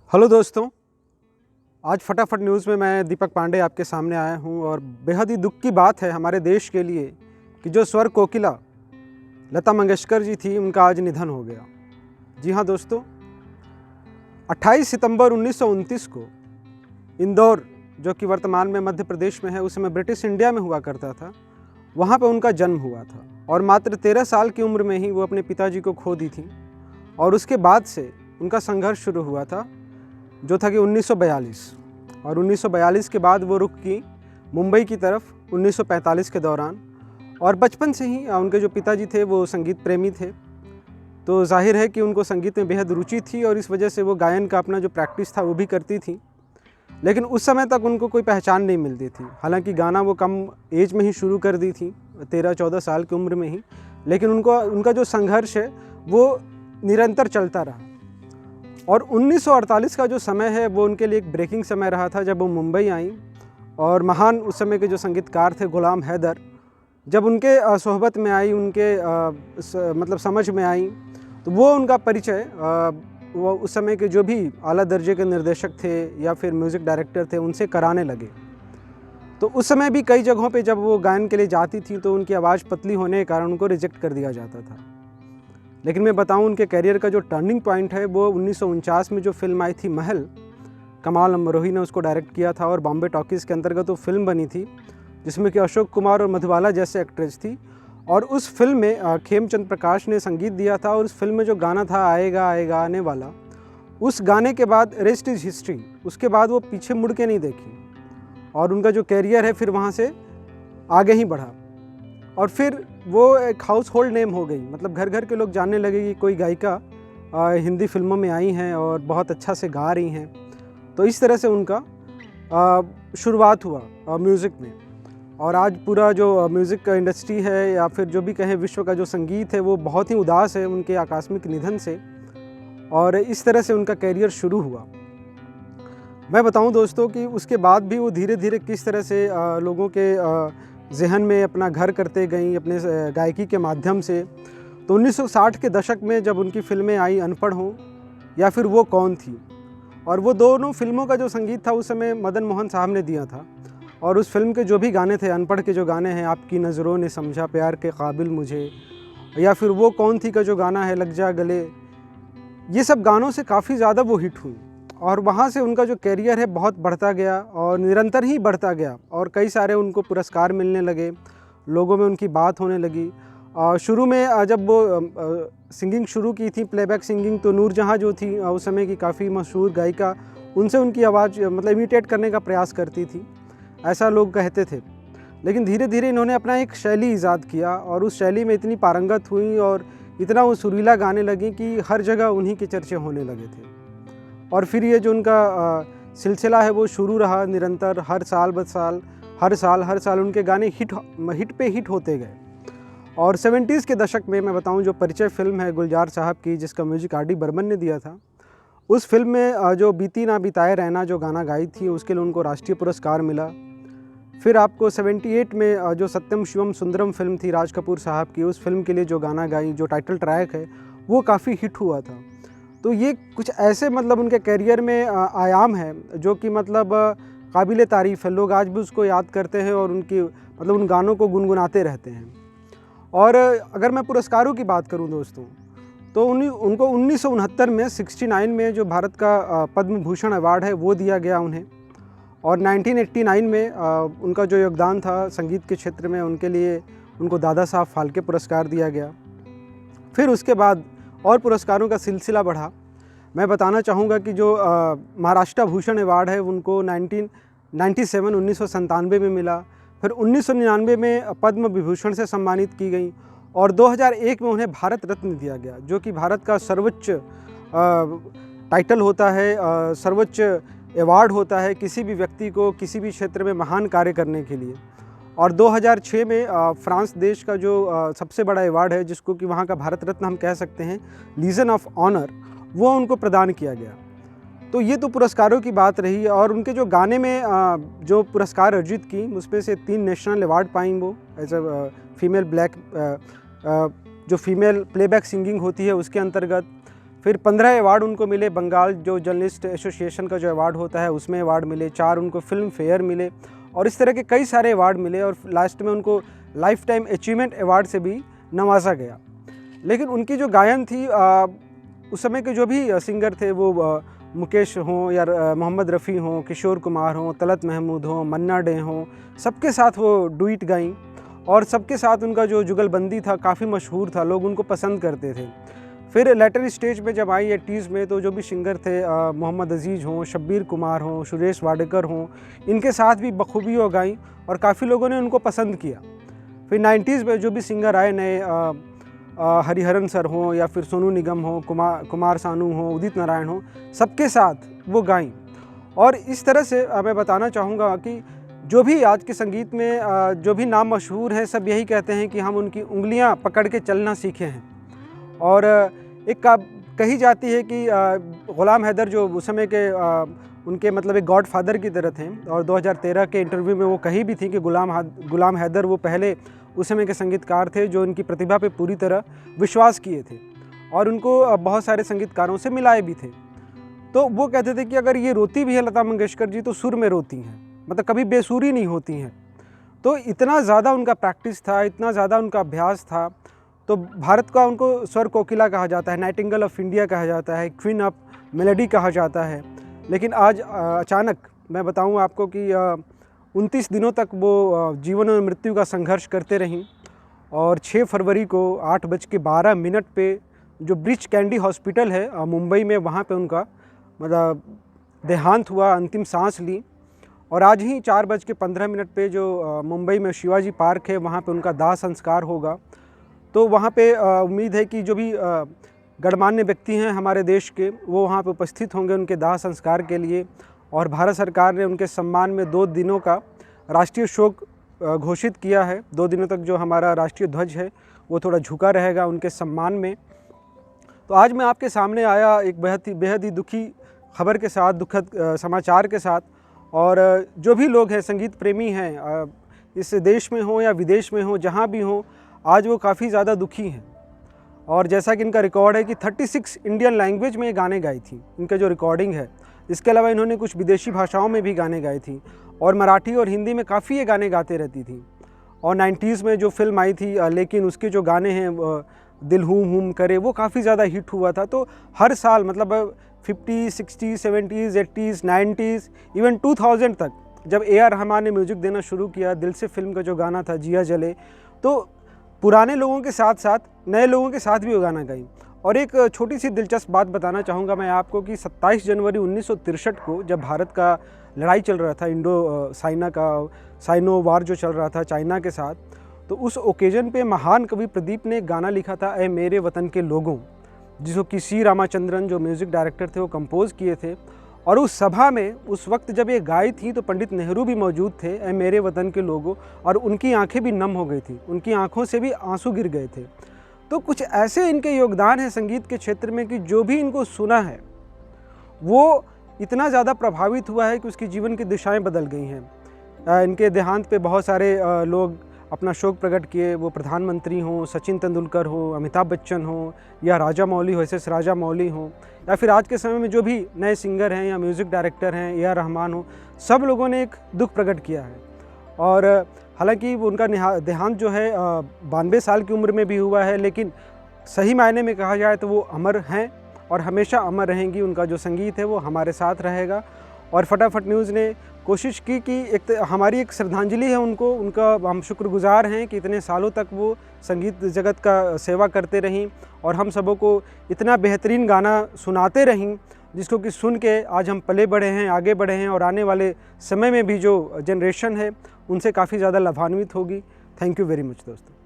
Hello दोस्तों, आज फटाफट न्यूज़ में मैं दीपक पांडे आपके सामने आया हूं और बेहद ही दुख की बात है हमारे देश के लिए कि जो स्वर कोकिला लता मंगेशकर जी थी, उनका आज निधन हो गया। जी हाँ दोस्तों, 28 सितंबर 1929 को इंदौर, जो कि वर्तमान में मध्य प्रदेश में है, उस समय ब्रिटिश इंडिया में हुआ करता था, वहाँ पर उनका जन्म हुआ था और मात्र 13 साल की उम्र में ही वो अपने पिताजी को खो दी थी। और उसके बाद से उनका संघर्ष शुरू हुआ था, जो था कि 1942, और 1942 के बाद वो रुख की मुंबई की तरफ 1945 के दौरान। और बचपन से ही उनके जो पिताजी थे वो संगीत प्रेमी थे, तो जाहिर है कि उनको संगीत में बेहद रुचि थी और इस वजह से वो गायन का अपना जो प्रैक्टिस था वो भी करती थी। लेकिन उस समय तक उनको कोई पहचान नहीं मिलती थी। हालांकि गाना वो कम एज में ही शुरू कर दी थी, 13-14 साल की उम्र में ही, लेकिन उनका जो संघर्ष है वो निरंतर चलता रहा। और 1948 का जो समय है वो उनके लिए एक ब्रेकिंग समय रहा था, जब वो मुंबई आई और महान उस समय के जो संगीतकार थे गुलाम हैदर, जब उनके सोहबत में आई, उनके मतलब समझ में आई, तो वो उनका परिचय वो उस समय के जो भी आला दर्जे के निर्देशक थे या फिर म्यूज़िक डायरेक्टर थे उनसे कराने लगे। तो उस समय भी कई जगहों पे जब वो गायन के लिए जाती थी तो उनकी आवाज़ पतली होने के कारण उनको रिजेक्ट कर दिया जाता था। लेकिन मैं बताऊं, उनके करियर का जो टर्निंग पॉइंट है वो 1949 में जो फिल्म आई थी महल, कमाल अमरोही ने उसको डायरेक्ट किया था और बॉम्बे टॉकीज़ के अंतर्गत वो फिल्म बनी थी, जिसमें कि अशोक कुमार और मधुबाला जैसे एक्ट्रेस थी। और उस फिल्म में खेमचंद प्रकाश ने संगीत दिया था और उस फिल्म में जो गाना था आएगा आएगा आने वाला, उस गाने के बाद रेस्ट इज़ हिस्ट्री। उसके बाद वो पीछे मुड़ के नहीं देखी और उनका जो कैरियर है फिर वहाँ से आगे ही बढ़ा और फिर वो एक हाउस होल्ड नेम हो गई। मतलब घर घर के लोग जानने लगे कि कोई गायिका हिंदी फिल्मों में आई हैं और बहुत अच्छा से गा रही हैं। तो इस तरह से उनका शुरुआत हुआ म्यूज़िक में। और आज पूरा जो म्यूज़िक का इंडस्ट्री है या फिर जो भी कहें विश्व का जो संगीत है वो बहुत ही उदास है उनके आकस्मिक निधन से। और इस तरह से उनका कैरियर शुरू हुआ। मैं बताऊं दोस्तों कि उसके बाद भी वो धीरे धीरे किस तरह से लोगों के ज़हन में अपना घर करते गईं अपने गायकी के माध्यम से। तो 1960 के दशक में जब उनकी फिल्में आई अनपढ़ हों या फिर वो कौन थी, और वो दोनों फिल्मों का जो संगीत था उस समय मदन मोहन साहब ने दिया था। और उस फिल्म के जो भी गाने थे, अनपढ़ के जो गाने हैं, आपकी नज़रों ने समझा प्यार के काबिल मुझे, या फिर वो कौन थी का जो गाना है लग जा गले, ये सब गानों से काफ़ी ज़्यादा वो हिट हुई। और वहाँ से उनका जो कैरियर है बहुत बढ़ता गया और निरंतर ही बढ़ता गया और कई सारे उनको पुरस्कार मिलने लगे, लोगों में उनकी बात होने लगी। शुरू में जब वो सिंगिंग शुरू की थी, प्लेबैक सिंगिंग, तो नूरजहाँ जो थी उस समय की काफ़ी मशहूर गायिका, उनसे उनकी आवाज़ मतलब इमिटेट करने का प्रयास करती थी, ऐसा लोग कहते थे। लेकिन धीरे धीरे इन्होंने अपना एक शैली ईजाद किया और उस शैली में इतनी पारंगत हुई और इतना वो सुरीला गाने लगी कि हर जगह उन्हीं के चर्चे होने लगे थे। और फिर ये जो उनका सिलसिला है वो शुरू रहा निरंतर, हर साल ब साल, हर साल उनके गाने हिट पे हिट होते गए। और 70s के दशक में मैं बताऊं, जो परिचय फिल्म है गुलजार साहब की, जिसका म्यूजिक आर डी बर्मन ने दिया था, उस फिल्म में जो बीती ना बिताए रहना जो गाना गाई थी उसके लिए उनको राष्ट्रीय पुरस्कार मिला। फिर आपको 78 में जो सत्यम शिवम सुंदरम फिल्म थी राज कपूर साहब की, उस फिल्म के लिए जो गाना गाई, जो टाइटल ट्रैक है, वो काफ़ी हिट हुआ था। तो ये कुछ ऐसे मतलब उनके कैरियर में आयाम है जो कि मतलब काबिल तारीफ़ है। लोग आज भी उसको याद करते हैं और उनकी मतलब उन गानों को गुनगुनाते रहते हैं। और अगर मैं पुरस्कारों की बात करूं दोस्तों, तो उनको 1969 में 69 में जो भारत का पद्म भूषण अवार्ड है वो दिया गया उन्हें। और 1989 में उनका जो योगदान था संगीत के क्षेत्र में, उनके लिए उनको दादा साहब फाल्के पुरस्कार दिया गया। फिर उसके बाद और पुरस्कारों का सिलसिला बढ़ा। मैं बताना चाहूँगा कि जो महाराष्ट्र भूषण अवार्ड है उनको 1997 में मिला। फिर 1999 में पद्म विभूषण से सम्मानित की गई और 2001 में उन्हें भारत रत्न दिया गया, जो कि भारत का सर्वोच्च टाइटल होता है, सर्वोच्च अवार्ड होता है किसी भी व्यक्ति को किसी भी क्षेत्र में महान कार्य करने के लिए। और 2006 में फ्रांस देश का जो सबसे बड़ा अवार्ड है, जिसको कि वहाँ का भारत रत्न हम कह सकते हैं, लीजन ऑफ ऑनर, वो उनको प्रदान किया गया। तो ये तो पुरस्कारों की बात रही। और उनके जो गाने में जो पुरस्कार अर्जित की, उसमें से 3 नेशनल अवार्ड पाई वो एज अ फीमेल ब्लैक, जो फीमेल प्लेबैक सिंगिंग होती है उसके अंतर्गत। फिर 15 अवार्ड उनको मिले, बंगाल जो जर्नलिस्ट एसोसिएशन का जो अवार्ड होता है उसमें अवार्ड मिले, 4 उनको फिल्म फेयर मिले और इस तरह के कई सारे अवार्ड मिले और लास्ट में उनको लाइफ टाइम अचीवमेंट अवार्ड से भी नवाजा गया। लेकिन उनकी जो गायन थी उस समय के जो भी सिंगर थे वो मुकेश हों या मोहम्मद रफ़ी हों, किशोर कुमार हों, तलत महमूद हों, मन्ना डे हों, सबके साथ वो डुइट गाईं और सबके साथ उनका जो जुगलबंदी था काफ़ी मशहूर था, लोग उनको पसंद करते थे। फिर लेटर स्टेज पे जब आई 80s में तो जो भी सिंगर थे मोहम्मद अजीज़ हों, शब्बीर कुमार हों, सुरेश वाडेकर हों, इनके साथ भी बखूबी वो गाईं और काफ़ी लोगों ने उनको पसंद किया। फिर 90s में जो भी सिंगर आए नए हरिहरन सर हों या फिर सोनू निगम हो, कुमार सानू हो, उदित नारायण हो, सबके साथ वो गाईं। और इस तरह से मैं बताना चाहूँगा कि जो भी आज के संगीत में जो भी नाम मशहूर हैं सब यही कहते हैं कि हम उनकी उंगलियां पकड़ के चलना सीखे हैं। और एक कही जाती है कि ग़ुलाम हैदर जो उस समय के उनके मतलब एक गॉड फादर की तरह थे और 2013 के इंटरव्यू में वो कही भी थी कि ग़ुलाम हैदर वो पहले उस समय के संगीतकार थे जो इनकी प्रतिभा पे पूरी तरह विश्वास किए थे और उनको बहुत सारे संगीतकारों से मिलाए भी थे। तो वो कहते थे कि अगर ये रोती भी है लता मंगेशकर जी तो सुर में रोती हैं, मतलब कभी बेसुरी नहीं होती हैं। तो इतना ज़्यादा उनका प्रैक्टिस था, इतना ज़्यादा उनका अभ्यास था। तो भारत का उनको स्वर कोकिला कहा जाता है, नाइटिंगेल ऑफ इंडिया कहा जाता है, क्वीन ऑफ मेलोडी कहा जाता है। लेकिन आज अचानक मैं बताऊं आपको कि 29 दिनों तक वो जीवन और मृत्यु का संघर्ष करते रहीं और 6 फरवरी को 8:12 पे जो ब्रीच कैंडी हॉस्पिटल है मुंबई में, वहाँ पे उनका मतलब देहांत हुआ, अंतिम सांस ली। और आज ही 4:15 पे जो मुंबई में शिवाजी पार्क है वहाँ पे उनका दाह संस्कार होगा। तो वहाँ पे उम्मीद है कि जो भी गणमान्य व्यक्ति हैं हमारे देश के वो वहाँ पे उपस्थित होंगे उनके दाह संस्कार के लिए। और भारत सरकार ने उनके सम्मान में 2 दिनों का राष्ट्रीय शोक घोषित किया है। 2 दिनों तक जो हमारा राष्ट्रीय ध्वज है वो थोड़ा झुका रहेगा उनके सम्मान में। तो आज मैं आपके सामने आया एक बेहद ही दुखी खबर के साथ, दुखद समाचार के साथ। और जो भी लोग हैं संगीत प्रेमी हैं इस देश में हो या विदेश में हो, जहाँ भी हो, आज वो काफ़ी ज़्यादा दुखी हैं। और जैसा कि इनका रिकॉर्ड है कि 36 इंडियन लैंग्वेज में ये गाने गाई थी, इनका जो रिकॉर्डिंग है। इसके अलावा इन्होंने कुछ विदेशी भाषाओं में भी गाने गाए थी और मराठी और हिंदी में काफ़ी ये गाने गाते रहती थी। और 90s में जो फिल्म आई थी लेकिन उसके जो गाने हैं दिल हूम करे वो काफ़ी ज़्यादा हिट हुआ था। तो हर साल मतलब 50, 60, 70s, 80s, 90s, इवन 2000 तक जब AR रहमान ने म्यूज़िक देना शुरू किया, दिल से फिल्म का जो गाना था जिया जले, तो पुराने लोगों के साथ साथ नए लोगों के साथ भी वो गाना गाई। और एक छोटी सी दिलचस्प बात बताना चाहूँगा मैं आपको कि 27 जनवरी 1963 को जब भारत का लड़ाई चल रहा था, इंडो साइनो वार जो चल रहा था चाइना के साथ, तो उस ओकेजन पे महान कवि प्रदीप ने गाना लिखा था ए मेरे वतन के लोगों, जिसको कि सी रामाचंद्रन जो म्यूज़िक डायरेक्टर थे वो कंपोज़ किए थे। और उस सभा में उस वक्त जब ये गाई थी तो पंडित नेहरू भी मौजूद थे, ए मेरे वतन के लोगों, और उनकी आंखें भी नम हो गई थी, उनकी आंखों से भी आंसू गिर गए थे। तो कुछ ऐसे इनके योगदान हैं संगीत के क्षेत्र में कि जो भी इनको सुना है वो इतना ज़्यादा प्रभावित हुआ है कि उसकी जीवन की दिशाएं बदल गई हैं। इनके देहांत पे बहुत सारे लोग अपना शोक प्रकट किए, वो प्रधानमंत्री हों, सचिन तेंदुलकर हो, अमिताभ बच्चन हो, या राजा मौली हो, SS राजा मौली हो, या फिर आज के समय में जो भी नए सिंगर हैं या म्यूज़िक डायरेक्टर हैं AR रहमान हो, सब लोगों ने एक दुख प्रकट किया है। और हालांकि उनका देहांत जो है 92 साल की उम्र में भी हुआ है, लेकिन सही मायने में कहा जाए तो वो अमर हैं और हमेशा अमर रहेंगी। उनका जो संगीत है वो हमारे साथ रहेगा। और फटाफट न्यूज़ ने कोशिश की कि हमारी एक श्रद्धांजलि है उनको, उनका हम शुक्रगुजार हैं कि इतने सालों तक वो संगीत जगत का सेवा करते रहीं और हम सबों को इतना बेहतरीन गाना सुनाते रहीं, जिसको कि सुन के आज हम पले बढ़े हैं, आगे बढ़े हैं और आने वाले समय में भी जो जनरेशन है उनसे काफ़ी ज़्यादा लाभान्वित होगी। थैंक यू वेरी मच दोस्तों।